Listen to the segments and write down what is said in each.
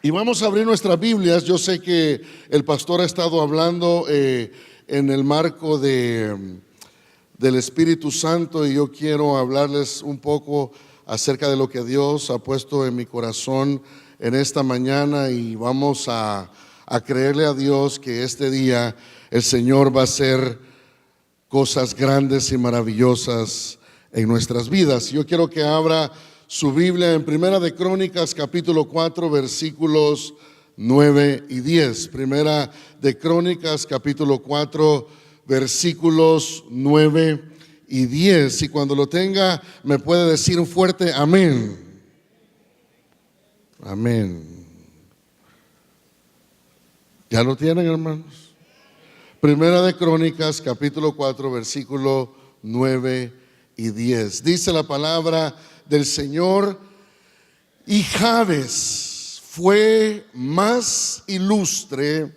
Y vamos a abrir nuestras Biblias. Yo sé que el pastor ha estado hablando en el marco del Espíritu Santo, y yo quiero hablarles un poco acerca de lo que Dios ha puesto en mi corazón en esta mañana, y vamos a creerle a Dios que este día el Señor va a hacer cosas grandes y maravillosas en nuestras vidas. Yo quiero que abra su Biblia en Primera de Crónicas, capítulo 4, versículos 9 y 10. Primera de Crónicas, capítulo 4, versículos 9 y 10. Y cuando lo tenga, me puede decir un fuerte amén. Amén. ¿Ya lo tienen, hermanos? Primera de Crónicas, capítulo 4, versículo 9 y 10. Dice la palabra del Señor: y Jabes fue más ilustre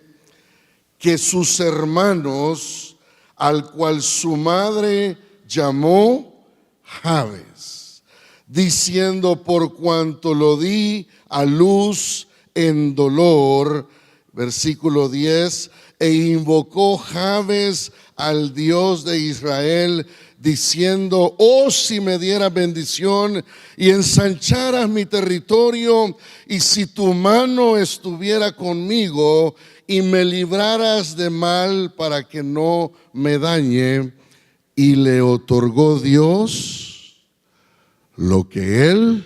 que sus hermanos, al cual su madre llamó Jabes, diciendo: por cuanto lo di a luz en dolor. Versículo 10: e invocó Jabes al Dios de Israel, diciendo: oh, si me dieras bendición y ensancharas mi territorio, y si tu mano estuviera conmigo y me libraras de mal para que no me dañe. Y le otorgó Dios lo que él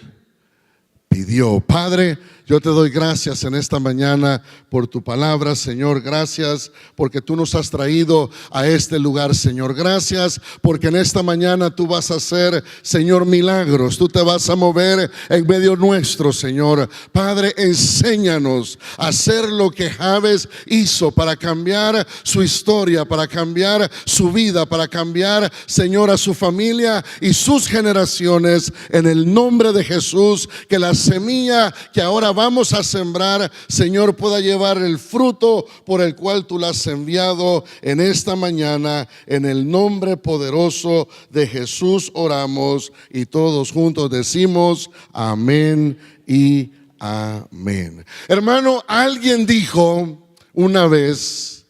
pidió. Padre, yo te doy gracias en esta mañana por tu palabra, Señor. Gracias porque tú nos has traído a este lugar, Señor. Gracias porque en esta mañana tú vas a hacer, Señor, milagros. Tú te vas a mover en medio nuestro, Señor. Padre, enséñanos a hacer lo que Jabes hizo para cambiar su historia, para cambiar su vida, para cambiar, Señor, a su familia y sus generaciones. En el nombre de Jesús, que la semilla que ahora vamos a sembrar, Señor, pueda llevar el fruto por el cual tú la has enviado en esta mañana. En el nombre poderoso de Jesús oramos, y todos juntos decimos amén y amén. Hermano, alguien dijo una vez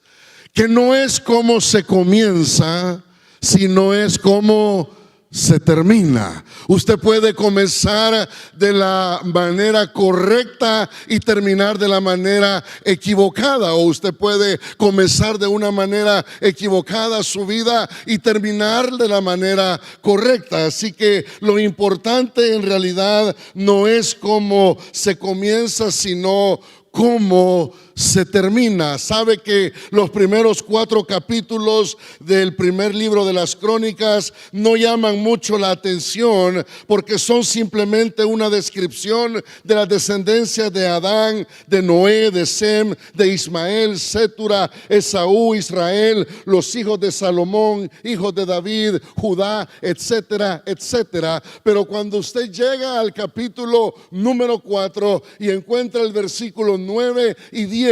que no es cómo se comienza, sino es cómo se termina. Usted puede comenzar de la manera correcta y terminar de la manera equivocada, o usted puede comenzar de una manera equivocada su vida y terminar de la manera correcta. Así que lo importante en realidad no es cómo se comienza, sino cómo se termina. Sabe que los primeros 4 capítulos del primer libro de las Crónicas no llaman mucho la atención, porque son simplemente una descripción de la descendencia de Adán, de Noé, de Sem, de Ismael, Sétura, Esaú, Israel, los hijos de Salomón, hijos de David, Judá, etcétera, etcétera. Pero cuando usted llega al capítulo número 4 y encuentra el versículo 9 y 10,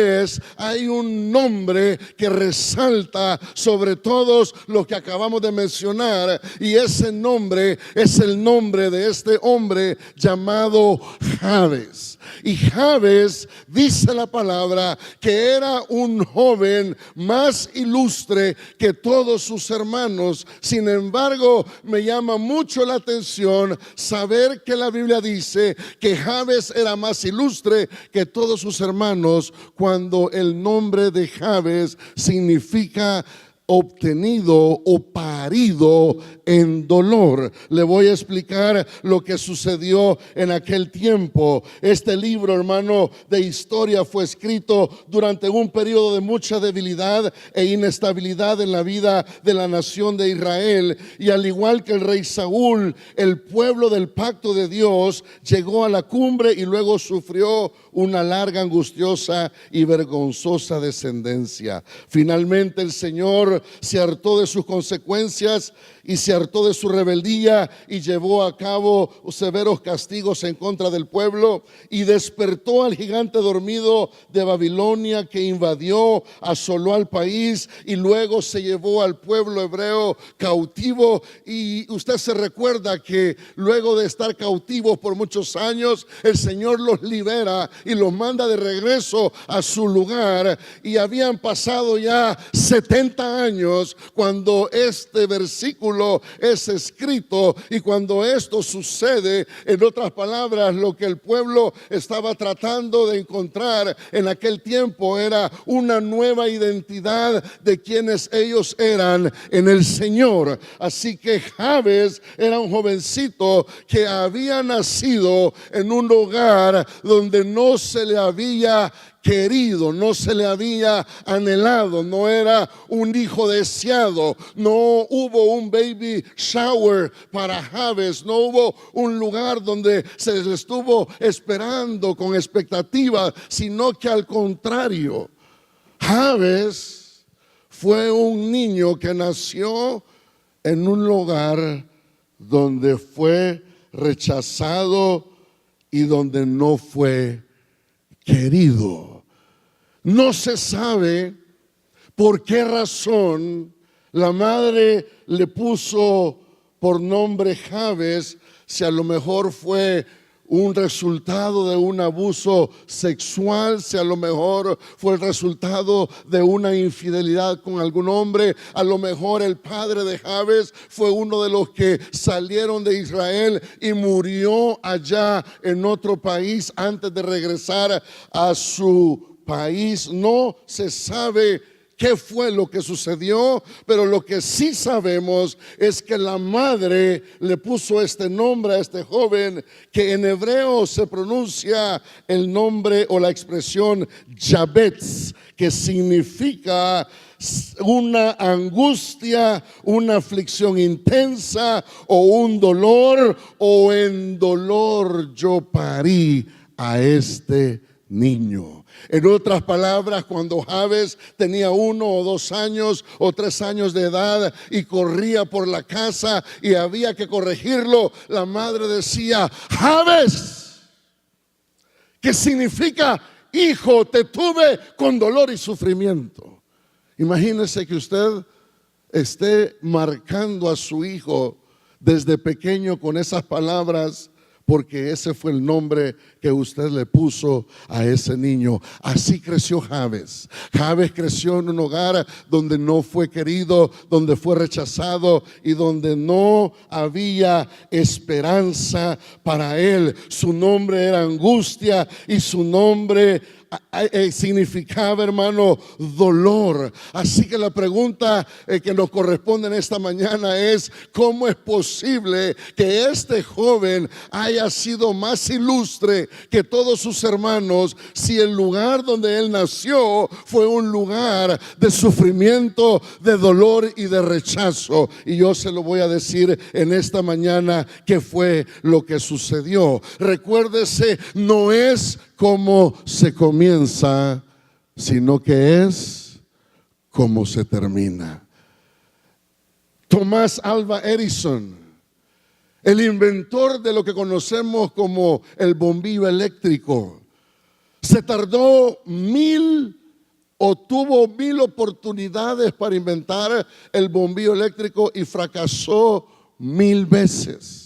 hay un nombre que resalta sobre todos los que acabamos de mencionar, y ese nombre es el nombre de este hombre llamado Jabes. Y Jabes, dice la palabra, que era un joven más ilustre que todos sus hermanos. Sin embargo, me llama mucho la atención saber que la Biblia dice que Jabes era más ilustre que todos sus hermanos, cuando el nombre de Jabes significa obtenido o parido en dolor. Le voy a explicar lo que sucedió en aquel tiempo. Este libro, hermano, de historia fue escrito durante un periodo de mucha debilidad e inestabilidad en la vida de la nación de Israel, y al igual que el rey Saúl, el pueblo del pacto de Dios llegó a la cumbre y luego sufrió una larga, angustiosa y vergonzosa descendencia. Finalmente el Señor se hartó de sus consecuencias y se hartó de su rebeldía y llevó a cabo severos castigos en contra del pueblo, y despertó al gigante dormido de Babilonia, que invadió, asoló al país y luego se llevó al pueblo hebreo cautivo. Y usted se recuerda que luego de estar cautivos por muchos años, el Señor los libera y los manda de regreso a su lugar. Y habían pasado ya 70 años cuando este versículo es escrito, y cuando esto sucede, en otras palabras, lo que el pueblo estaba tratando de encontrar en aquel tiempo era una nueva identidad de quienes ellos eran en el Señor. Así que Jabes era un jovencito que había nacido en un hogar donde no se le había querido, no se le había anhelado, no era un hijo deseado, no hubo un baby shower para Jabes, no hubo un lugar donde se le estuvo esperando con expectativa, sino que al contrario, Jabes fue un niño que nació en un lugar donde fue rechazado y donde no fue querido. No se sabe por qué razón la madre le puso por nombre Jabes, si a lo mejor fue un resultado de un abuso sexual, si a lo mejor fue el resultado de una infidelidad con algún hombre, a lo mejor el padre de Jabes fue uno de los que salieron de Israel y murió allá en otro país antes de regresar a su país. No se sabe qué fue lo que sucedió, pero lo que sí sabemos es que la madre le puso este nombre a este joven, que en hebreo se pronuncia el nombre o la expresión Jabez, que significa una angustia, una aflicción intensa, o un dolor, o en dolor yo parí a este niño. En otras palabras, cuando Jabes tenía 1 o 2 años o 3 años de edad y corría por la casa y había que corregirlo, la madre decía: Jabes, que significa hijo, te tuve con dolor y sufrimiento. Imagínese que usted esté marcando a su hijo desde pequeño con esas palabras, porque ese fue el nombre que usted le puso a ese niño. Así creció Jabes. Jabes creció en un hogar donde no fue querido, donde fue rechazado y donde no había esperanza para él. Su nombre era angustia y su nombre significaba, hermano, dolor. Así que la pregunta que nos corresponde en esta mañana es: ¿cómo es posible que este joven haya sido más ilustre que todos sus hermanos, si el lugar donde él nació fue un lugar de sufrimiento, de dolor y de rechazo? Y yo se lo voy a decir en esta mañana qué fue lo que sucedió. Recuérdese, no es cómo se comienza, sino que es cómo se termina. Thomas Alva Edison, el inventor de lo que conocemos como el bombillo eléctrico, se tardó tuvo 1000 oportunidades para inventar el bombillo eléctrico y fracasó 1000 veces.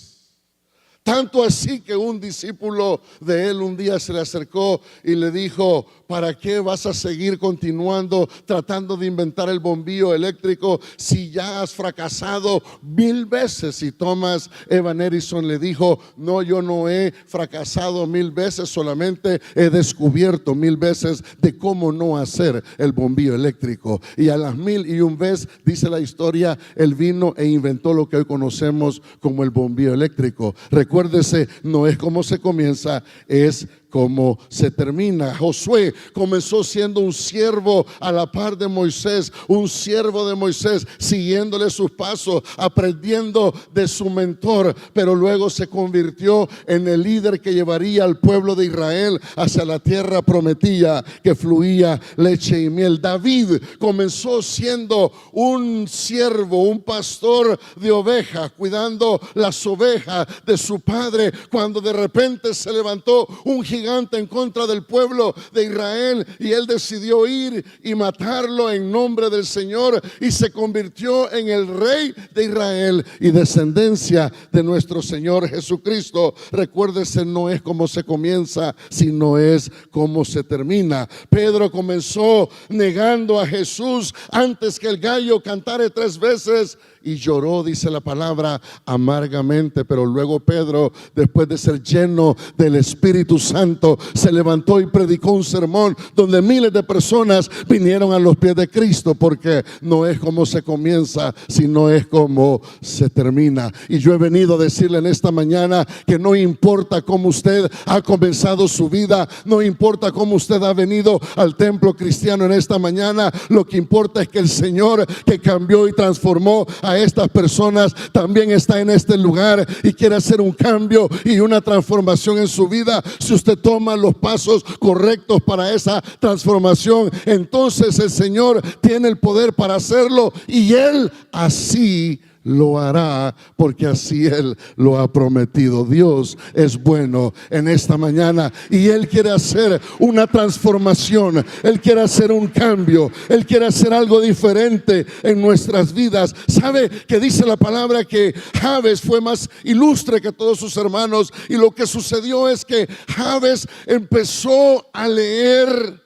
Tanto así que un discípulo de él un día se le acercó y le dijo: ¿para qué vas a seguir continuando tratando de inventar el bombillo eléctrico si ya has fracasado 1000 veces? Y Thomas Evan Edison le dijo: no, yo no he fracasado 1000 veces, solamente he descubierto 1000 veces de cómo no hacer el bombillo eléctrico. Y a las 1001 vez, dice la historia, él vino e inventó lo que hoy conocemos como el bombillo eléctrico. Recuérdese, no es cómo se comienza, es cómo se termina. Josué comenzó siendo un siervo a la par de Moisés, un siervo de Moisés, siguiéndole sus pasos, aprendiendo de su mentor, pero luego se convirtió en el líder que llevaría al pueblo de Israel hacia la tierra prometida que fluía leche y miel. David comenzó siendo un siervo, un pastor de ovejas, cuidando las ovejas de su padre, cuando de repente se levantó un gigante gigante en contra del pueblo de Israel, y él decidió ir y matarlo en nombre del Señor, y se convirtió en el rey de Israel y descendencia de nuestro Señor Jesucristo. Recuérdese, no es como se comienza, sino es como se termina. Pedro comenzó negando a Jesús antes que el gallo cantare 3 veces, y lloró, dice la palabra, amargamente. Pero luego Pedro, después de ser lleno del Espíritu Santo, se levantó y predicó un sermón donde miles de personas vinieron a los pies de Cristo, porque no es como se comienza, sino es como se termina. Y yo he venido a decirle en esta mañana que no importa cómo usted ha comenzado su vida, no importa cómo usted ha venido al templo cristiano en esta mañana, lo que importa es que el Señor, que cambió y transformó a estas personas, también está en este lugar y quiere hacer un cambio y una transformación en su vida. Si usted toma los pasos correctos para esa transformación, entonces el Señor tiene el poder para hacerlo, y Él así lo hará, porque así Él lo ha prometido. Dios es bueno en esta mañana, y Él quiere hacer una transformación, Él quiere hacer un cambio, Él quiere hacer algo diferente en nuestras vidas. ¿Sabe que dice la palabra que Jabes fue más ilustre que todos sus hermanos? Y lo que sucedió es que Jabes empezó a leer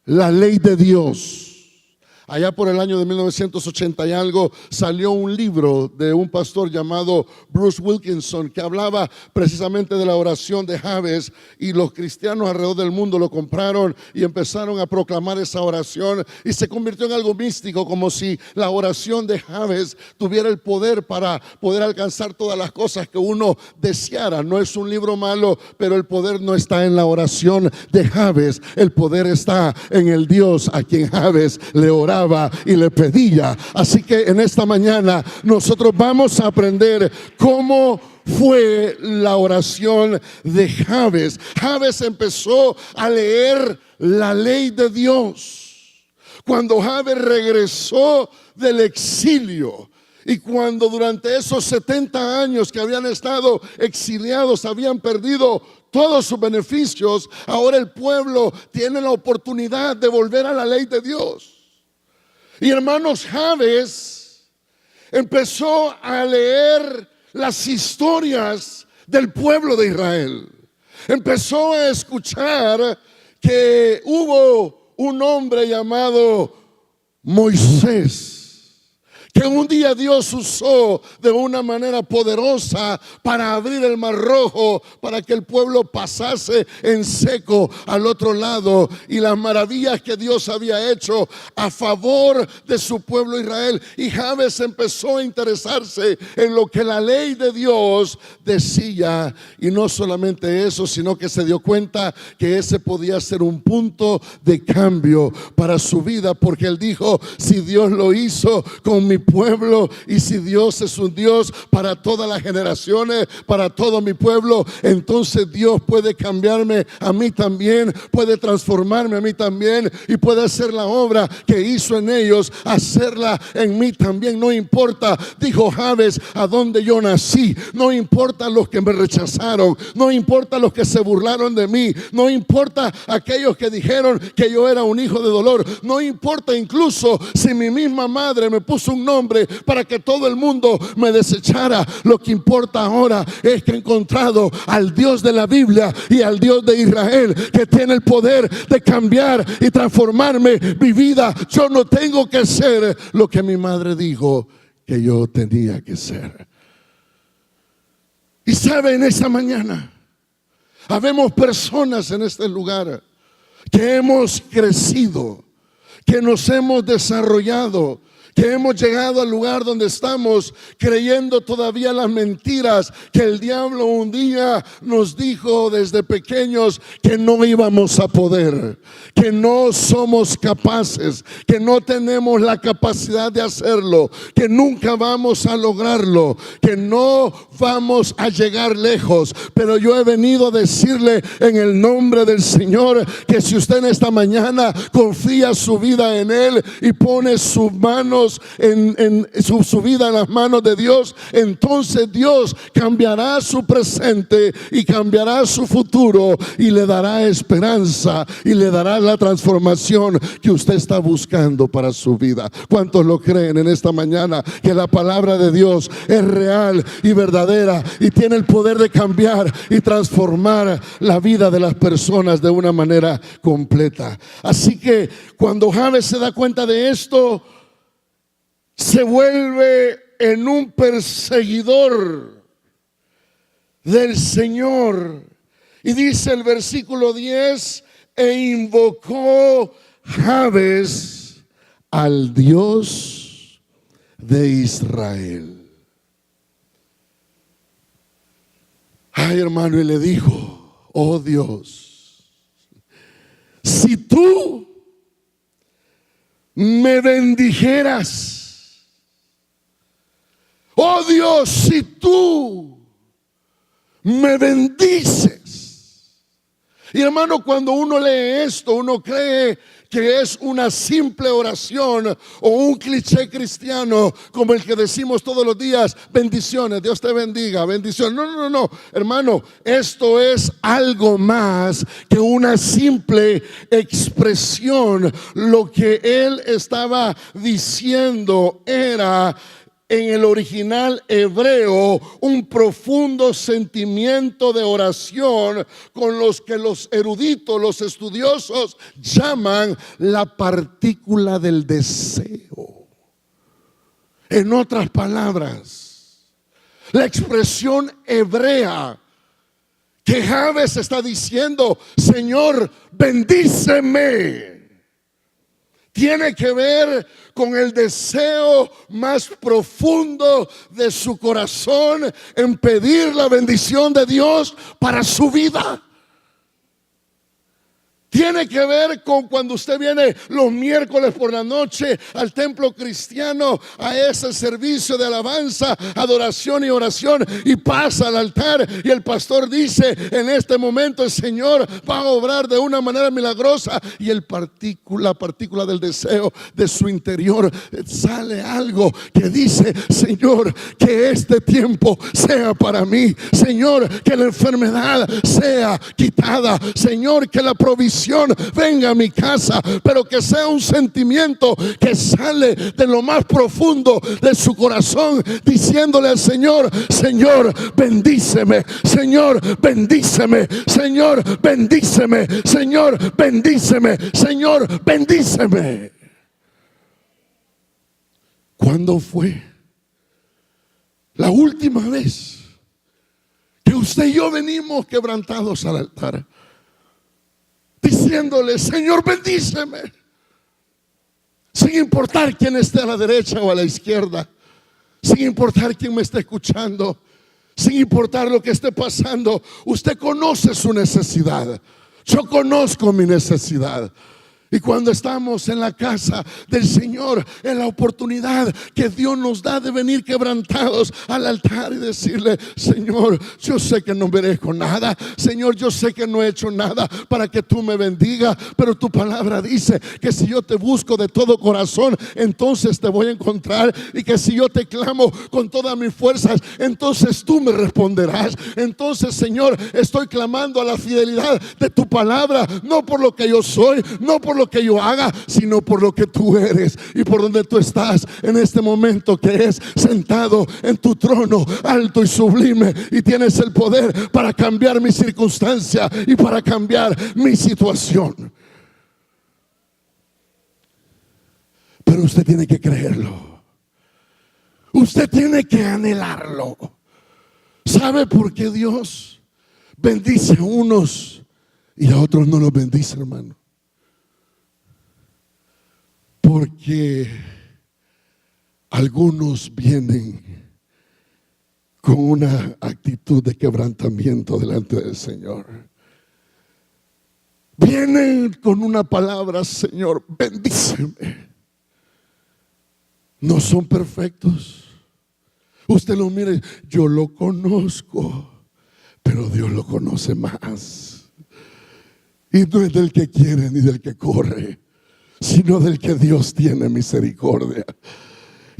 la ley de Dios. Allá por el año de 1980 y algo, salió un libro de un pastor llamado Bruce Wilkinson, que hablaba precisamente de la oración de Jabes, y los cristianos alrededor del mundo lo compraron y empezaron a proclamar esa oración, y se convirtió en algo místico, como si la oración de Jabes tuviera el poder para poder alcanzar todas las cosas que uno deseara. No es un libro malo, pero el poder no está en la oración de Jabes, el poder está en el Dios a quien Jabes le oraba y le pedía. Así que en esta mañana nosotros vamos a aprender cómo fue la oración de Jabes. Jabes empezó a leer la ley de Dios cuando Jabes regresó del exilio. Y cuando durante esos 70 años que habían estado exiliados habían perdido todos sus beneficios, ahora el pueblo tiene la oportunidad de volver a la ley de Dios. Y hermanos, Jabes empezó a leer las historias del pueblo de Israel. Empezó a escuchar que hubo un hombre llamado Moisés, que un día Dios usó de una manera poderosa para abrir el Mar Rojo, para que el pueblo pasase en seco al otro lado, y las maravillas que Dios había hecho a favor de su pueblo Israel. Y Jabes empezó a interesarse en lo que la ley de Dios decía, y no solamente eso, sino que se dio cuenta que ese podía ser un punto de cambio para su vida, porque él dijo: si Dios lo hizo con mi pueblo, y si Dios es un Dios para todas las generaciones, para todo mi pueblo, entonces Dios puede cambiarme a mí también, puede transformarme a mí también, y puede hacer la obra que hizo en ellos, hacerla en mí también. No importa, dijo Jabes, a dónde yo nací, no importa los que me rechazaron, no importa los que se burlaron de mí, no importa aquellos que dijeron que yo era un hijo de dolor, no importa incluso si mi misma madre me puso un nombre para que todo el mundo me desechara. Lo que importa ahora es que he encontrado al Dios de la Biblia y al Dios de Israel, que tiene el poder de cambiar y transformarme mi vida. Yo no tengo que ser lo que mi madre dijo que yo tenía que ser. Y sabe, en esta mañana habemos personas en este lugar que hemos crecido, que nos hemos desarrollado, que hemos llegado al lugar donde estamos creyendo todavía las mentiras que el diablo un día nos dijo desde pequeños, que no íbamos a poder, que no somos capaces, que no tenemos la capacidad de hacerlo, que nunca vamos a lograrlo, que no vamos a llegar lejos. Pero yo he venido a decirle en el nombre del Señor que si usted en esta mañana confía su vida en Él y pone sus manos Dios, en su vida en las manos de Dios, entonces Dios cambiará su presente y cambiará su futuro y le dará esperanza y le dará la transformación que usted está buscando para su vida. ¿Cuántos lo creen en esta mañana? Que la palabra de Dios es real y verdadera y tiene el poder de cambiar y transformar la vida de las personas de una manera completa. Así que cuando Jabes se da cuenta de esto, se vuelve en un perseguidor del Señor. Y dice el versículo 10: e invocó Jabes al Dios de Israel. Ay, hermano, y le dijo: oh Dios, si tú me bendijeras, oh Dios, si tú me bendices. Y hermano, cuando uno lee esto, uno cree que es una simple oración o un cliché cristiano como el que decimos todos los días: bendiciones, Dios te bendiga, bendiciones. No, hermano, esto es algo más que una simple expresión. Lo que él estaba diciendo era, en el original hebreo, un profundo sentimiento de oración con los que los eruditos, los estudiosos llaman la partícula del deseo. En otras palabras, la expresión hebrea que Jabes está diciendo: Señor, bendíceme, tiene que ver con el deseo más profundo de su corazón en pedir la bendición de Dios para su vida. Tiene que ver con cuando usted viene los miércoles por la noche al templo cristiano, a ese servicio de alabanza, adoración y oración, y pasa al altar y el pastor dice: en este momento el Señor va a obrar de una manera milagrosa, y la partícula del deseo de su interior sale algo que dice: Señor, que este tiempo sea para mí. Señor, que la enfermedad sea quitada. Señor, que la provisión venga a mi casa, pero que sea un sentimiento que sale de lo más profundo de su corazón, diciéndole al Señor: Señor, bendíceme, Señor, bendíceme, Señor, bendíceme, Señor, bendíceme, Señor, bendíceme. ¿Cuándo fue la última vez que usted y yo venimos quebrantados al altar, diciéndole: Señor, bendíceme, sin importar quién esté a la derecha o a la izquierda, sin importar quién me esté escuchando, sin importar lo que esté pasando? Usted conoce su necesidad, yo conozco mi necesidad. Y cuando estamos en la casa del Señor, en la oportunidad que Dios nos da de venir quebrantados al altar y decirle: Señor, yo sé que no merezco nada, Señor, yo sé que no he hecho nada para que tú me bendigas, pero tu palabra dice que si yo te busco de todo corazón, entonces te voy a encontrar, y que si yo te clamo con todas mis fuerzas, entonces tú me responderás. Entonces, Señor, estoy clamando a la fidelidad de tu palabra, no por lo que yo soy, no por lo que yo haga, sino por lo que tú eres y por donde tú estás en este momento, que es sentado en tu trono alto y sublime, y tienes el poder para cambiar mi circunstancia y para cambiar mi situación. Pero usted tiene que creerlo, usted tiene que anhelarlo. ¿Sabe por qué Dios bendice a unos y a otros no los bendice, hermano? Porque algunos vienen con una actitud de quebrantamiento delante del Señor. Vienen con una palabra: Señor, bendíceme. No son perfectos. Usted lo mire, yo lo conozco, pero Dios lo conoce más. Y no es del que quiere ni del que corre, sino del que Dios tiene misericordia.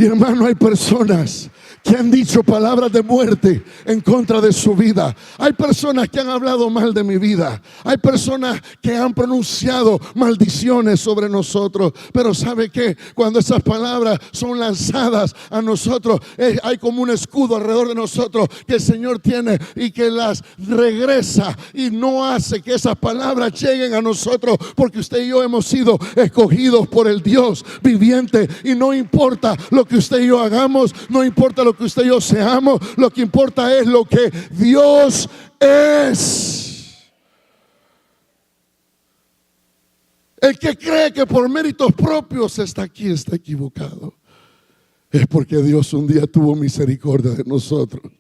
Y hermano, hay personas que han dicho palabras de muerte en contra de su vida. Hay personas que han hablado mal de mi vida. Hay personas que han pronunciado maldiciones sobre nosotros. Pero ¿sabe qué? Cuando esas palabras son lanzadas a nosotros, hay como un escudo alrededor de nosotros que el Señor tiene y que las regresa y no hace que esas palabras lleguen a nosotros, porque usted y yo hemos sido escogidos por el Dios viviente. Y no importa lo que usted y yo hagamos, no importa lo que usted y yo seamos, lo que importa es lo que Dios es. El que cree que por méritos propios está aquí está equivocado. Es porque Dios un día tuvo misericordia de nosotros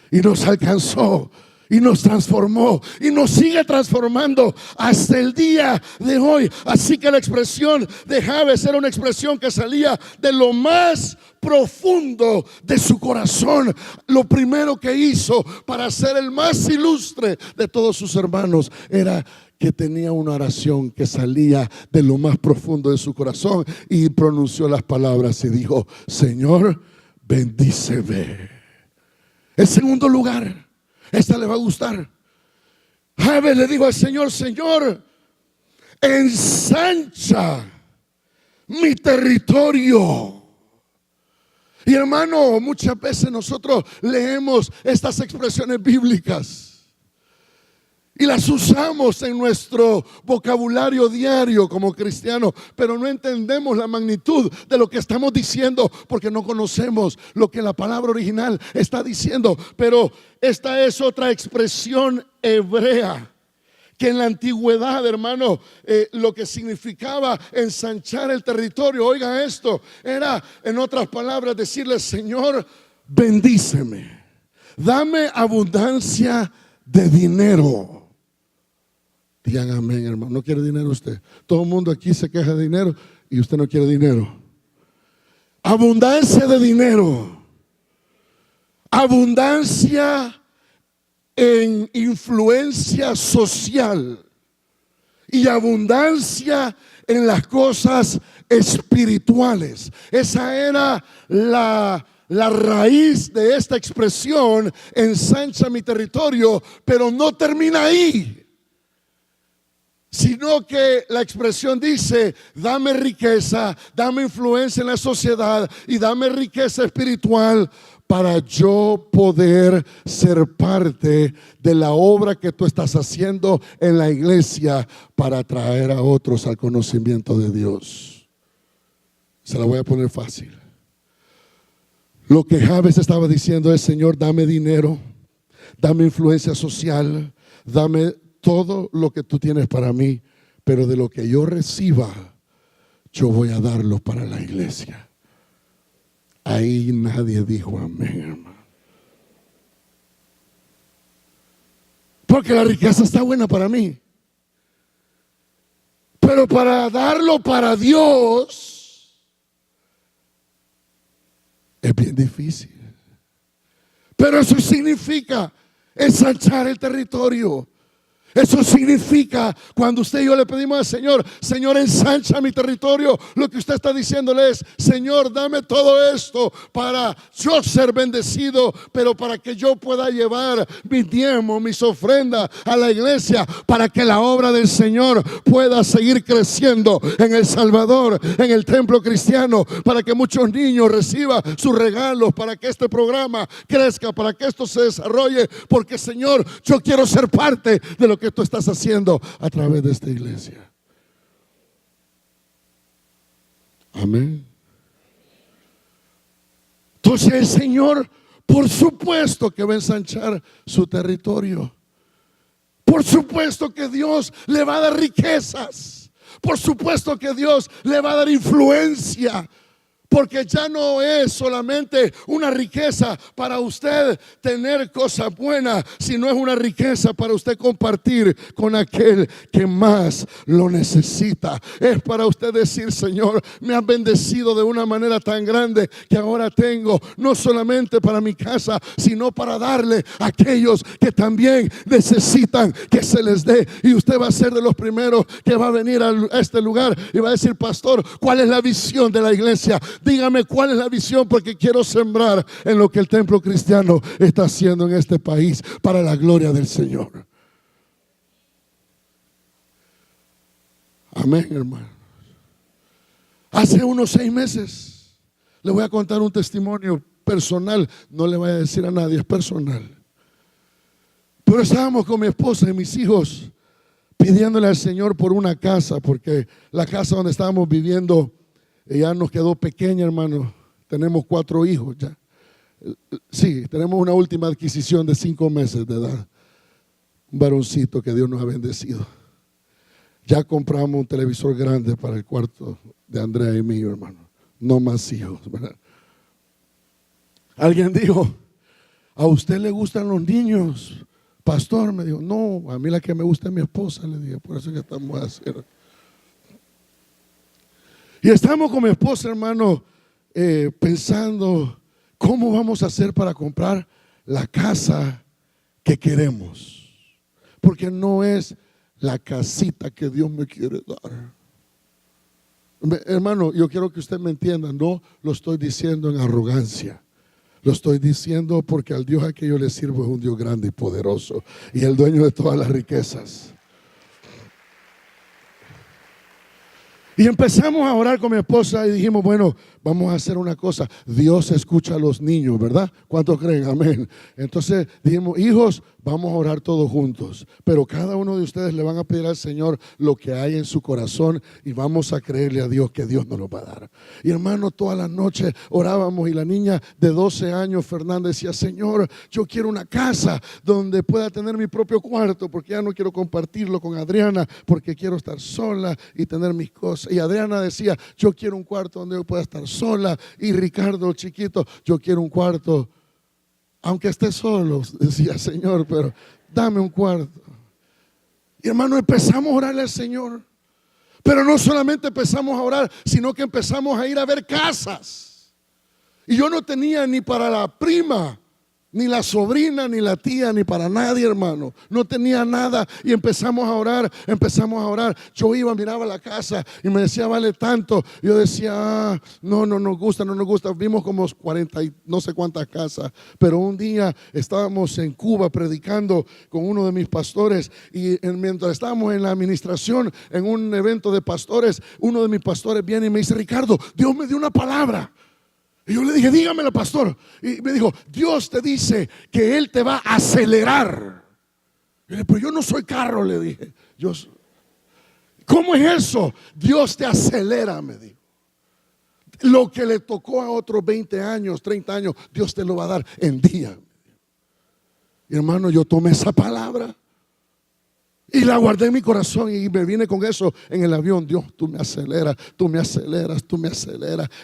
y nos alcanzó y nos transformó y nos sigue transformando hasta el día de hoy. Así que la expresión de Jabes era una expresión que salía de lo más profundo de su corazón. Lo primero que hizo para ser el más ilustre de todos sus hermanos era que tenía una oración que salía de lo más profundo de su corazón y pronunció las palabras y dijo: Señor, bendíceme. En segundo lugar, esta le va a gustar. Jabes le dijo al Señor: Señor, ensancha mi territorio. Y hermano, muchas veces nosotros leemos estas expresiones bíblicas y las usamos en nuestro vocabulario diario como cristianos, pero no entendemos la magnitud de lo que estamos diciendo porque no conocemos lo que la palabra original está diciendo. Pero esta es otra expresión hebrea que en la antigüedad, hermano, lo que significaba ensanchar el territorio, oiga esto, era, en otras palabras, decirle: Señor, bendíceme, dame abundancia de dinero. Digan amén, hermano. ¿No quiere dinero usted? Todo el mundo aquí se queja de dinero y usted no quiere dinero. Abundancia de dinero, abundancia en influencia social y abundancia en las cosas espirituales. Esa era la raíz de esta expresión: ensancha mi territorio. Pero no termina ahí, sino que la expresión dice: dame riqueza, dame influencia en la sociedad y dame riqueza espiritual para yo poder ser parte de la obra que tú estás haciendo en la iglesia para atraer a otros al conocimiento de Dios. Se la voy a poner fácil. Lo que Jabes estaba diciendo es: Señor, dame dinero, dame influencia social, dame todo lo que tú tienes para mí, pero de lo que yo reciba, yo voy a darlo para la iglesia. Ahí nadie dijo amén, hermano. Porque la riqueza está buena para mí, pero para darlo para Dios es bien difícil. Pero eso significa ensanchar el territorio. Eso significa, cuando usted y yo le pedimos al Señor: Señor, ensancha mi territorio, lo que usted está diciéndole es: Señor, dame todo esto para yo ser bendecido, pero para que yo pueda llevar mis diezmos, mis ofrendas a la iglesia, para que la obra del Señor pueda seguir creciendo en El Salvador, en el templo cristiano, para que muchos niños reciban sus regalos, para que este programa crezca, para que esto se desarrolle. Porque, Señor, yo quiero ser parte de lo que tú estás haciendo a través de esta iglesia. Amén. Entonces el Señor, por supuesto que va a ensanchar su territorio. Por supuesto que Dios le va a dar riquezas. Por supuesto que Dios le va a dar influencia. Porque ya no es solamente una riqueza para usted tener cosas buenas, sino es una riqueza para usted compartir con aquel que más lo necesita. Es para usted decir: Señor, me has bendecido de una manera tan grande que ahora tengo no solamente para mi casa, sino para darle a aquellos que también necesitan que se les dé. Y usted va a ser de los primeros que va a venir a este lugar y va a decir: Pastor, ¿cuál es la visión de la iglesia? dígame cuál es la visión, porque quiero sembrar en lo que el templo cristiano está haciendo en este país para la gloria del Señor. Amén, hermano. Hace unos 6 meses, le voy a contar un testimonio personal, no le voy a decir a nadie, es personal. Pero estábamos con mi esposa y mis hijos pidiéndole al Señor por una casa, porque la casa donde estábamos viviendo ya nos quedó pequeña, hermano. Tenemos 4 hijos ya. Sí, tenemos una última adquisición de 5 meses de edad. Un varoncito que Dios nos ha bendecido. Ya compramos un televisor grande para el cuarto de Andrea y mío, hermano. No más hijos, ¿verdad? Alguien dijo, ¿a usted le gustan los niños, pastor? Me dijo, no, a mí la que me gusta es mi esposa, le dije, por eso que estamos haciendo. Y estamos con mi esposa, hermano, pensando, ¿cómo vamos a hacer para comprar la casa que queremos? Porque no es la casita que Dios me quiere dar. Hermano, yo quiero que usted me entienda, no lo estoy diciendo en arrogancia. Lo estoy diciendo porque al Dios a que yo le sirvo es un Dios grande y poderoso y el dueño de todas las riquezas. Y empezamos a orar con mi esposa y dijimos, bueno, vamos a hacer una cosa. Dios escucha a los niños, ¿verdad? ¿Cuántos creen? Amén. Entonces dijimos, hijos, vamos a orar todos juntos. Pero cada uno de ustedes le van a pedir al Señor lo que hay en su corazón y vamos a creerle a Dios que Dios nos lo va a dar. Y hermano, toda la noche orábamos y la niña de 12 años, Fernanda, decía, Señor, yo quiero una casa donde pueda tener mi propio cuarto porque ya no quiero compartirlo con Adriana porque quiero estar sola y tener mis cosas. Y Adriana decía, yo quiero un cuarto donde yo pueda estar sola. Y Ricardo, chiquito, yo quiero un cuarto, aunque esté solo, decía, Señor, pero dame un cuarto. Y hermano, empezamos a orarle al Señor. Pero no solamente empezamos a orar, sino que empezamos a ir a ver casas. Y yo no tenía ni para la prima, ni la sobrina, ni la tía, ni para nadie, hermano. No tenía nada y empezamos a orar. Yo iba, miraba la casa y me decía, vale tanto. Yo decía, no nos gusta. Vimos como 40 y no sé cuántas casas. Pero un día estábamos en Cuba predicando con uno de mis pastores y mientras estábamos en la administración, en un evento de pastores, uno de mis pastores viene y me dice, Ricardo, Dios me dio una palabra. Y yo le dije, dígamelo, pastor. Y me dijo, Dios te dice que Él te va a acelerar. Y le dije, pero yo no soy carro, le dije. ¿Cómo es eso? Dios te acelera, me dijo. Lo que le tocó a otros 20 años, 30 años, Dios te lo va a dar en día. Y hermano, yo tomé esa palabra y la guardé en mi corazón y me vine con eso en el avión. Dios, tú me aceleras.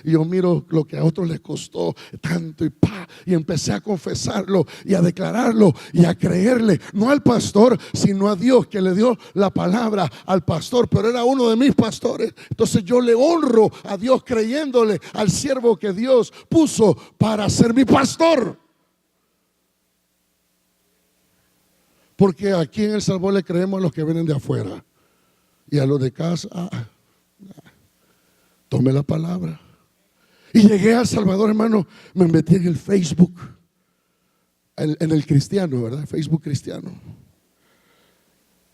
Y yo miro lo que a otros les costó tanto y empecé a confesarlo y a declararlo y a creerle, no al pastor, sino a Dios que le dio la palabra al pastor, pero era uno de mis pastores. Entonces yo le honro a Dios creyéndole al siervo que Dios puso para ser mi pastor. Porque aquí en El Salvador le creemos a los que vienen de afuera. Y a los de casa, tome la palabra. Y llegué a El Salvador, hermano, me metí en el Facebook, en el cristiano, ¿verdad? Facebook cristiano.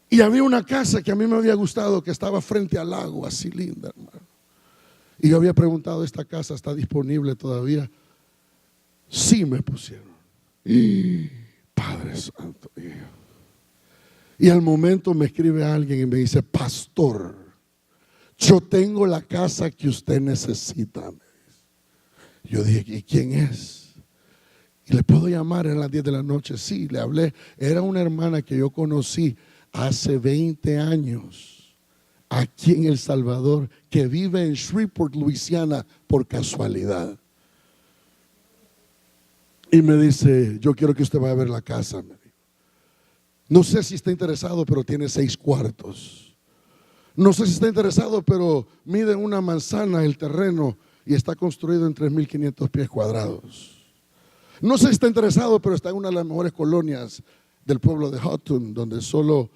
Y había una casa que a mí me había gustado, que estaba frente al lago, así linda, hermano. Y yo había preguntado, ¿esta casa está disponible todavía? Sí, me pusieron. Y Padre Santo, y al momento me escribe alguien y me dice, pastor, yo tengo la casa que usted necesita. Yo dije, ¿y quién es? ¿Y le puedo llamar? Eran las 10 de la noche. Sí, le hablé. Era una hermana que yo conocí hace 20 años aquí en El Salvador, que vive en Shreveport, Luisiana, por casualidad. Y me dice, yo quiero que usted vaya a ver la casa. No sé si está interesado, pero tiene 6 cuartos. No sé si está interesado, pero mide una manzana el terreno y está construido en 3.500 pies cuadrados. No sé si está interesado, pero está en una de las mejores colonias del pueblo de Houghton, donde solo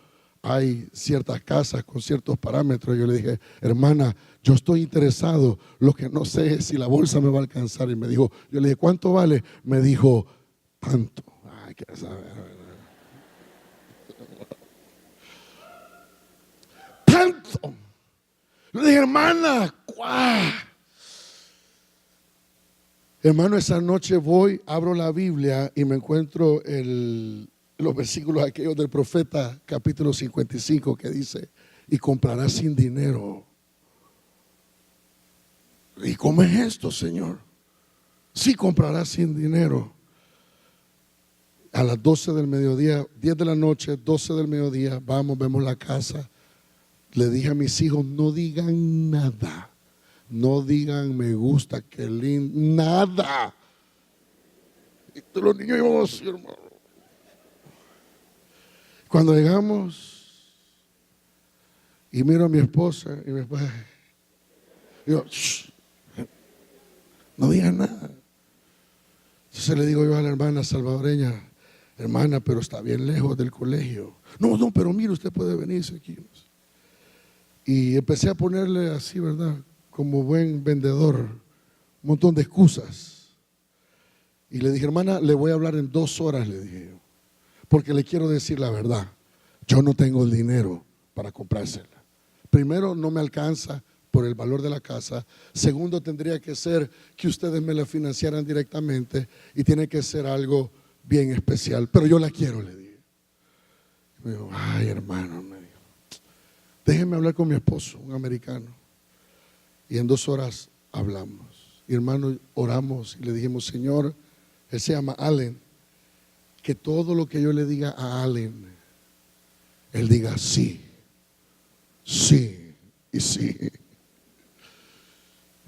hay ciertas casas con ciertos parámetros. Yo le dije, hermana, yo estoy interesado, lo que no sé es si la bolsa me va a alcanzar. Y me dijo, yo le dije, ¿cuánto vale? Me dijo, tanto. Ay, qué saber. Tanto. Le dije, hermana, ¡guau! Hermano, esa noche voy, abro la Biblia y me encuentro los versículos aquellos del profeta, capítulo 55, que dice, y comprarás sin dinero. ¿Y cómo es esto, Señor? Sí, comprarás sin dinero. A las 12 del mediodía, 10 de la noche, 12 del mediodía, vamos, vemos la casa. Le dije a mis hijos, no digan nada. No digan me gusta, qué lindo, nada. Y todos los niños íbamos así, hermano. Cuando llegamos y miro a mi esposa y mi esposa, digo, shh, no digan nada. Entonces le digo yo a la hermana salvadoreña, hermana, pero está bien lejos del colegio. No, pero mire, usted puede venirse aquí. Y empecé a ponerle así, ¿verdad? Como buen vendedor, un montón de excusas. Y le dije, hermana, le voy a hablar en 2 horas, le dije yo, porque le quiero decir la verdad. Yo no tengo el dinero para comprársela. Primero, no me alcanza por el valor de la casa. Segundo, tendría que ser que ustedes me la financiaran directamente y tiene que ser algo bien especial. Pero yo la quiero, le dije. Y me dijo, ay, hermano, me dijo, déjeme hablar con mi esposo, un americano. Y en 2 horas hablamos. Y hermano, oramos y le dijimos, Señor, él se llama Allen, que todo lo que yo le diga a Allen, él diga sí, sí y sí.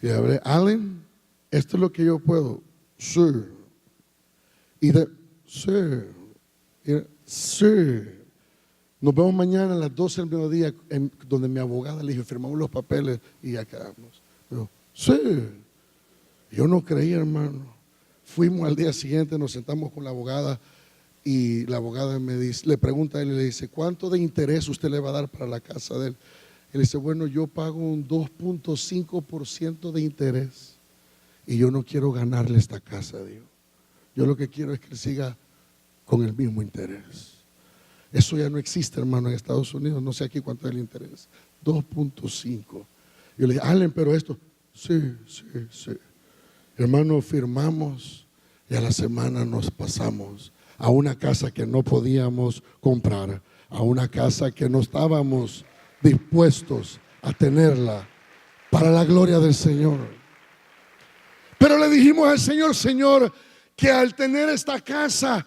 Y hablé, Allen, esto es lo que yo puedo. Sí. Y sí. Y sí. Nos vemos mañana a las 12 del mediodía, donde mi abogada le dijo, firmamos los papeles y ya quedamos. Yo, sí. Yo no creí, hermano. Fuimos al día siguiente, nos sentamos con la abogada y la abogada me dice, le pregunta a él y le dice, ¿cuánto de interés usted le va a dar para la casa de él? Él dice, bueno, yo pago un 2.5% de interés y yo no quiero ganarle esta casa, digo. Yo lo que quiero es que él siga con el mismo interés. Eso ya no existe, hermano, en Estados Unidos. No sé aquí cuánto es el interés. 2.5. Yo le dije, Allen, pero esto, sí. Hermano, firmamos y a la semana nos pasamos a una casa que no podíamos comprar, a una casa que no estábamos dispuestos a tenerla para la gloria del Señor. Pero le dijimos al Señor, Señor, que al tener esta casa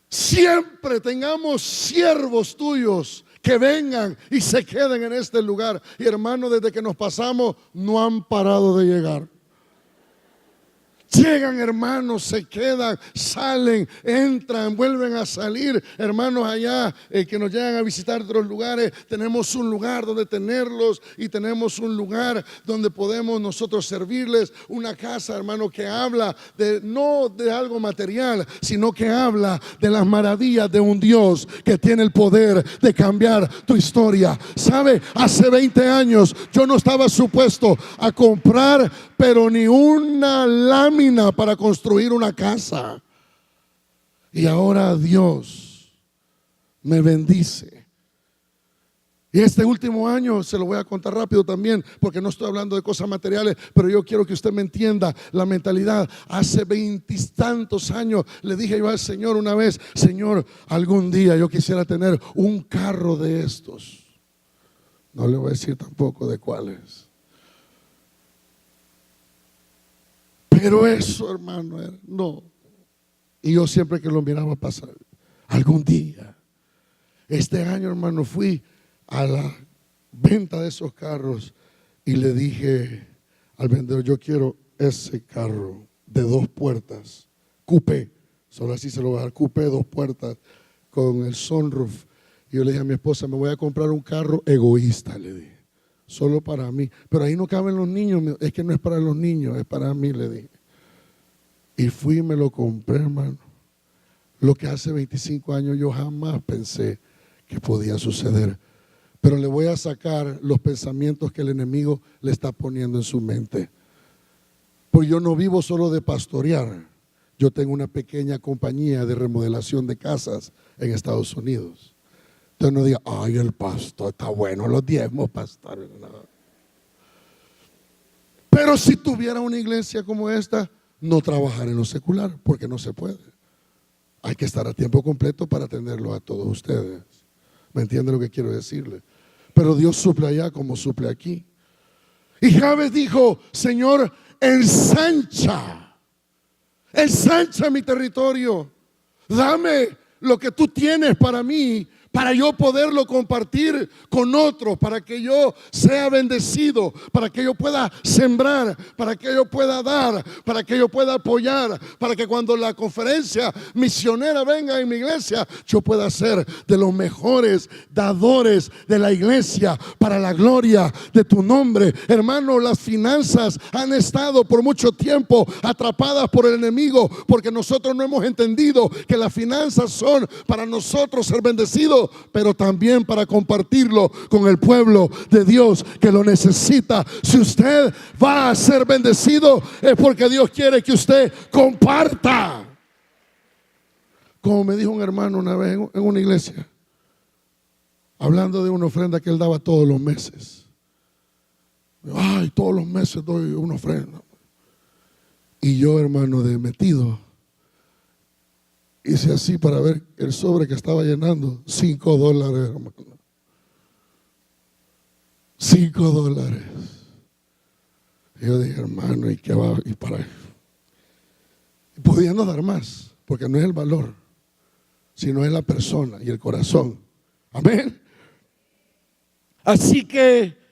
siempre tengamos siervos tuyos que vengan y se queden en este lugar. Y hermano, desde que nos pasamos no han parado de llegar. Llegan, hermanos, se quedan, salen, entran, vuelven a salir. Hermanos allá que nos llegan a visitar de otros lugares, tenemos un lugar donde tenerlos y tenemos un lugar donde podemos nosotros servirles. Una casa, hermano, que habla no de algo material, sino que habla de las maravillas de un Dios que tiene el poder de cambiar tu historia. ¿Sabe? Hace 20 años yo no estaba supuesto a comprar, pero ni una lámina para construir una casa. Y ahora Dios me bendice. Y este último año se lo voy a contar rápido también, porque no estoy hablando de cosas materiales, pero yo quiero que usted me entienda la mentalidad. Hace 20 y tantos años le dije yo al Señor una vez, Señor, algún día yo quisiera tener un carro de estos. No le voy a decir tampoco de cuáles. Pero eso, hermano, no. Y yo siempre que lo miraba pasar, algún día. Este año, hermano, fui a la venta de esos carros y le dije al vendedor, yo quiero ese carro de 2 puertas, coupé, solo así se lo voy a dar, coupé, 2 puertas, con el sunroof. Y yo le dije a mi esposa, me voy a comprar un carro egoísta, le dije. Solo para mí, pero ahí no caben los niños, es que no es para los niños, es para mí, le dije. Y fui y me lo compré, hermano. Lo que hace 25 años yo jamás pensé que podía suceder. pero le voy a sacar los pensamientos que el enemigo le está poniendo en su mente. Pues yo no vivo solo de pastorear. Yo tengo una pequeña compañía de remodelación de casas en Estados Unidos. Entonces no diga, ay, el pastor está bueno, los diezmos, pastor. No. Pero si tuviera una iglesia como esta, no trabajar en lo secular, porque no se puede. Hay que estar a tiempo completo para atenderlo a todos ustedes. ¿Me entiende lo que quiero decirle? Pero Dios suple allá como suple aquí. Y Jabes dijo, Señor, ensancha mi territorio. Dame lo que tú tienes para mí, para yo poderlo compartir con otros, para que yo sea bendecido, para que yo pueda sembrar, para que yo pueda dar, para que yo pueda apoyar, para que cuando la conferencia misionera venga en mi iglesia, yo pueda ser de los mejores dadores de la iglesia para la gloria de tu nombre. Hermano, las finanzas han estado por mucho tiempo atrapadas por el enemigo, porque nosotros no hemos entendido que las finanzas son para nosotros ser bendecidos, pero también para compartirlo con el pueblo de Dios que lo necesita. Si usted va a ser bendecido, es porque Dios quiere que usted comparta. Como me dijo un hermano una vez en una iglesia, hablando de una ofrenda que él daba todos los meses. Ay, todos los meses doy una ofrenda. Y yo, hermano, de metido, hice así para ver el sobre que estaba llenando. $5, hermano. $5. Y yo dije, hermano, ¿y qué va? Y para pudiendo dar más, porque no es el valor, sino es la persona y el corazón. Amén. Así que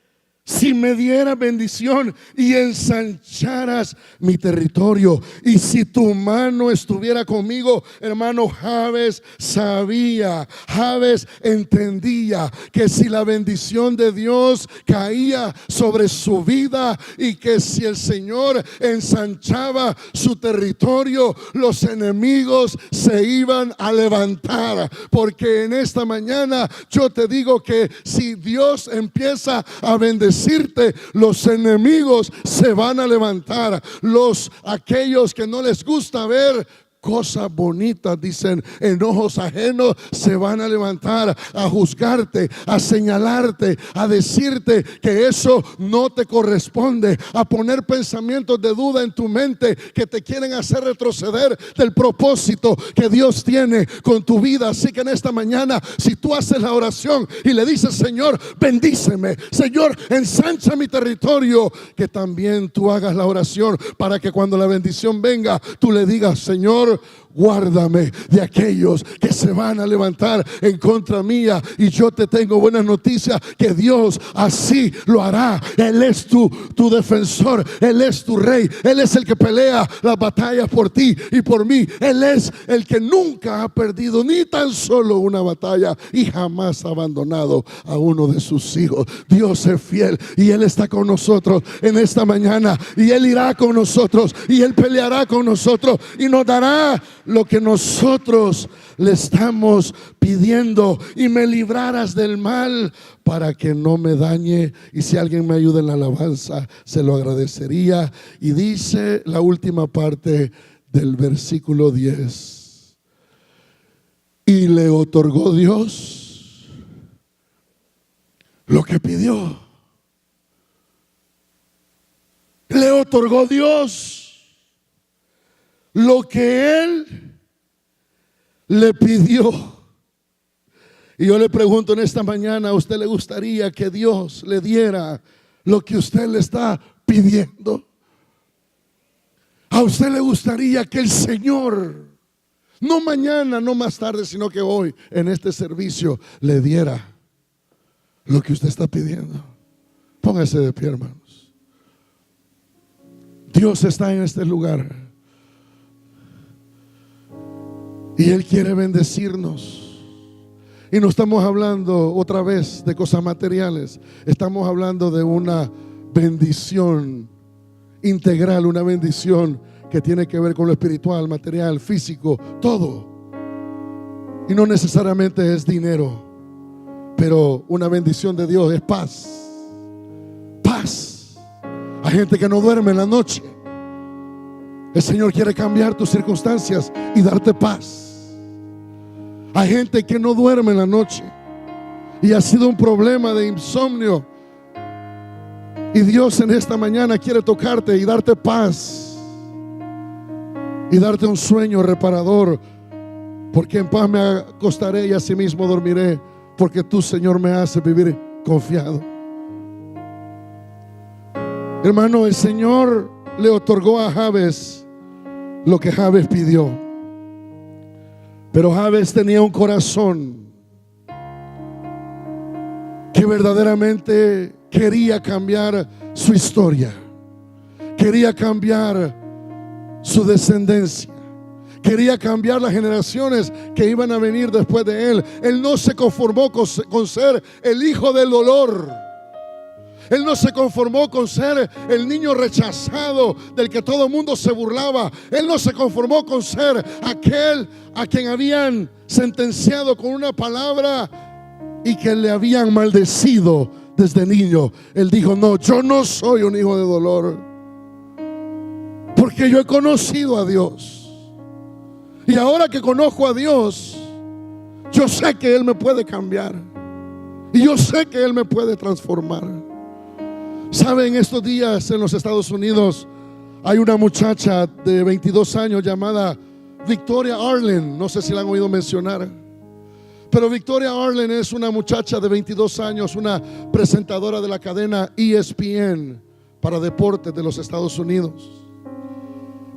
si me dieras bendición y ensancharas mi territorio, y si tu mano estuviera conmigo, hermano, Jabes sabía, Jabes entendía que si la bendición de Dios caía sobre su vida y que si el Señor ensanchaba su territorio, los enemigos se iban a levantar. Porque en esta mañana yo te digo que si Dios empieza a bendecirte, los enemigos se van a levantar. Aquellos que no les gusta ver cosas bonitas, dicen, enojos ajenos, se van a levantar a juzgarte, a señalarte, a decirte que eso no te corresponde, a poner pensamientos de duda en tu mente que te quieren hacer retroceder del propósito que Dios tiene con tu vida. Así que en esta mañana, si tú haces la oración y le dices, Señor, bendíceme, Señor, ensancha mi territorio, que también tú hagas la oración para que cuando la bendición venga, tú le digas, Señor, guárdame de aquellos que se van a levantar en contra mía. Y yo te tengo buenas noticias, que Dios así lo hará. Él es tu defensor, Él es tu rey, Él es el que pelea las batallas por ti y por mí. Él es el que nunca ha perdido ni tan solo una batalla y jamás ha abandonado a uno de sus hijos. Dios es fiel y Él está con nosotros en esta mañana, y Él irá con nosotros y Él peleará con nosotros y nos dará lo que nosotros le estamos pidiendo. Y me librarás del mal para que no me dañe. Y si alguien me ayuda en la alabanza, se lo agradecería. Y dice la última parte del versículo 10: y le otorgó Dios lo que pidió. Le otorgó Dios lo que él le pidió. Y yo le pregunto en esta mañana, ¿a usted le gustaría que Dios le diera lo que usted le está pidiendo? ¿A usted le gustaría que el Señor, no mañana, no más tarde, sino que hoy en este servicio, le diera lo que usted está pidiendo? Póngase de pie, hermanos. Dios está en este lugar y Él quiere bendecirnos. Y no estamos hablando otra vez de cosas materiales, estamos hablando de una bendición integral, una bendición que tiene que ver con lo espiritual, material, físico, todo. Y no necesariamente es dinero, Pero una bendición de Dios es paz. Paz. Hay gente que no duerme en la noche. El Señor quiere cambiar tus circunstancias y darte paz. Hay gente que no duerme en la noche y ha sido un problema de insomnio. Y Dios en esta mañana quiere tocarte y darte paz y darte un sueño reparador. Porque en paz me acostaré y asimismo dormiré, porque tú, Señor, me haces vivir confiado. Hermano, el Señor le otorgó a Jabes lo que Jabes pidió. Pero Jabes tenía un corazón que verdaderamente quería cambiar su historia, quería cambiar su descendencia, quería cambiar las generaciones que iban a venir después de él. Él no se conformó con ser el hijo del dolor. Él no se conformó con ser el niño rechazado del que todo el mundo se burlaba. Él no se conformó con ser aquel a quien habían sentenciado con una palabra y que le habían maldecido desde niño. Él dijo: no, yo no soy un hijo de dolor, porque yo he conocido a Dios. Y ahora que conozco a Dios, yo sé que Él me puede cambiar. Y yo sé que Él me puede transformar. ¿Saben? Estos días en los Estados Unidos hay una muchacha de 22 años llamada Victoria Arlen. No sé si la han oído mencionar. Pero Victoria Arlen es una muchacha de 22 años, una presentadora de la cadena ESPN para deportes de los Estados Unidos.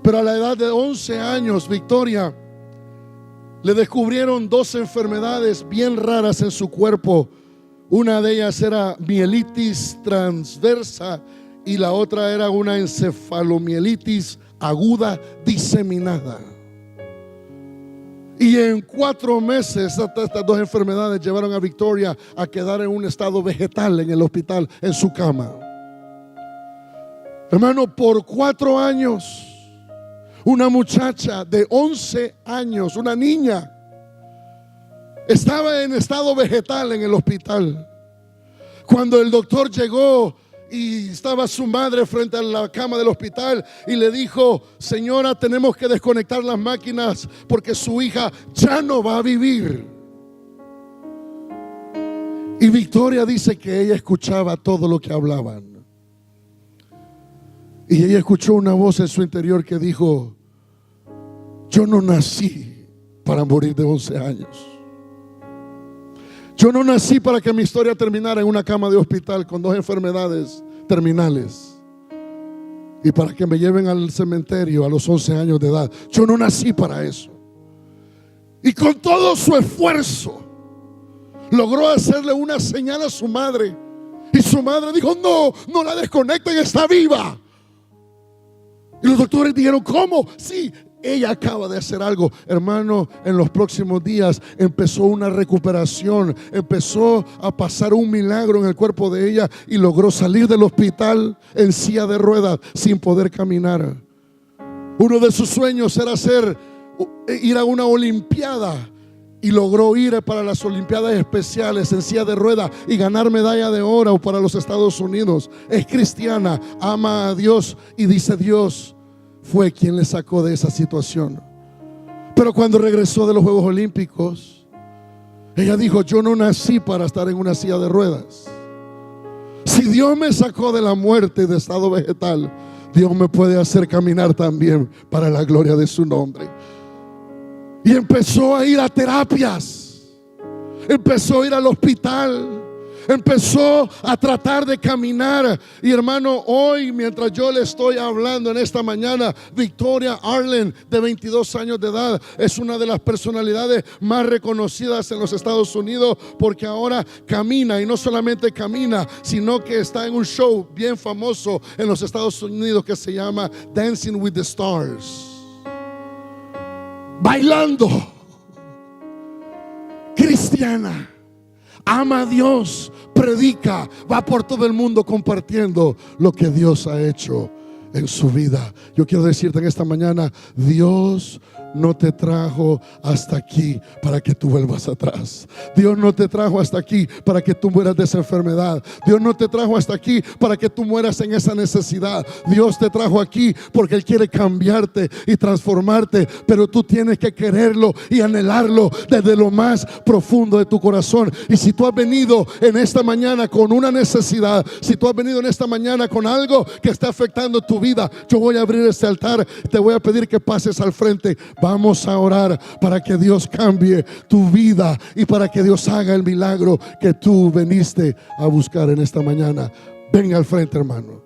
Pero a la edad de 11 años, Victoria le descubrieron 2 enfermedades bien raras en su cuerpo. Una de ellas era mielitis transversa y la otra era una encefalomielitis aguda diseminada. Y en 4 meses estas 2 enfermedades llevaron a Victoria a quedar en un estado vegetal en el hospital, en su cama. Hermano, por 4 años, una muchacha de 11 años, una niña, estaba en estado vegetal en el hospital. Cuando el doctor llegó y estaba su madre frente a la cama del hospital y le dijo: señora, tenemos que desconectar las máquinas porque su hija ya no va a vivir. Y Victoria dice que ella escuchaba todo lo que hablaban. Y ella escuchó una voz en su interior que dijo: yo no nací para morir de 11 años. Yo no nací para que mi historia terminara en una cama de hospital con 2 enfermedades terminales y para que me lleven al cementerio a los 11 años de edad. Yo no nací para eso. Y con todo su esfuerzo logró hacerle una señal a su madre. Y su madre dijo: no, no la desconecten, está viva. Y los doctores dijeron: ¿cómo? Sí, ella acaba de hacer algo. Hermano, en los próximos días empezó una recuperación, empezó a pasar un milagro en el cuerpo de ella y logró salir del hospital en silla de ruedas sin poder caminar. Uno de sus sueños era ir a una olimpiada y logró ir para las olimpiadas especiales en silla de ruedas y ganar medalla de oro para los Estados Unidos. Es cristiana, ama a Dios y dice: Dios fue quien le sacó de esa situación. Pero cuando regresó de los Juegos Olímpicos, ella dijo: yo no nací para estar en una silla de ruedas. Si Dios me sacó de la muerte de estado vegetal, Dios me puede hacer caminar también para la gloria de su nombre. Y empezó a ir a terapias, empezó a ir al hospital, empezó a tratar de caminar. Y hermano, hoy mientras yo le estoy hablando en esta mañana, Victoria Arlen, de 22 años de edad, es una de las personalidades más reconocidas en los Estados Unidos, porque ahora camina, y no solamente camina, sino que está en un show bien famoso en los Estados Unidos que se llama Dancing with the Stars, bailando. Cristiana, ama a Dios, predica, va por todo el mundo compartiendo lo que Dios ha hecho en su vida. Yo quiero decirte en esta mañana: Dios no te trajo hasta aquí para que tú vuelvas atrás. Dios no te trajo hasta aquí para que tú mueras de esa enfermedad. Dios no te trajo hasta aquí para que tú mueras en esa necesidad. Dios te trajo aquí porque Él quiere cambiarte y transformarte, pero tú tienes que quererlo y anhelarlo desde lo más profundo de tu corazón. Y si tú has venido en esta mañana con una necesidad, si tú has venido en esta mañana con algo que está afectando tu vida, yo voy a abrir este altar, te voy a pedir que pases al frente. Vamos a orar para que Dios cambie tu vida y para que Dios haga el milagro que tú veniste a buscar en esta mañana. Venga al frente, hermano.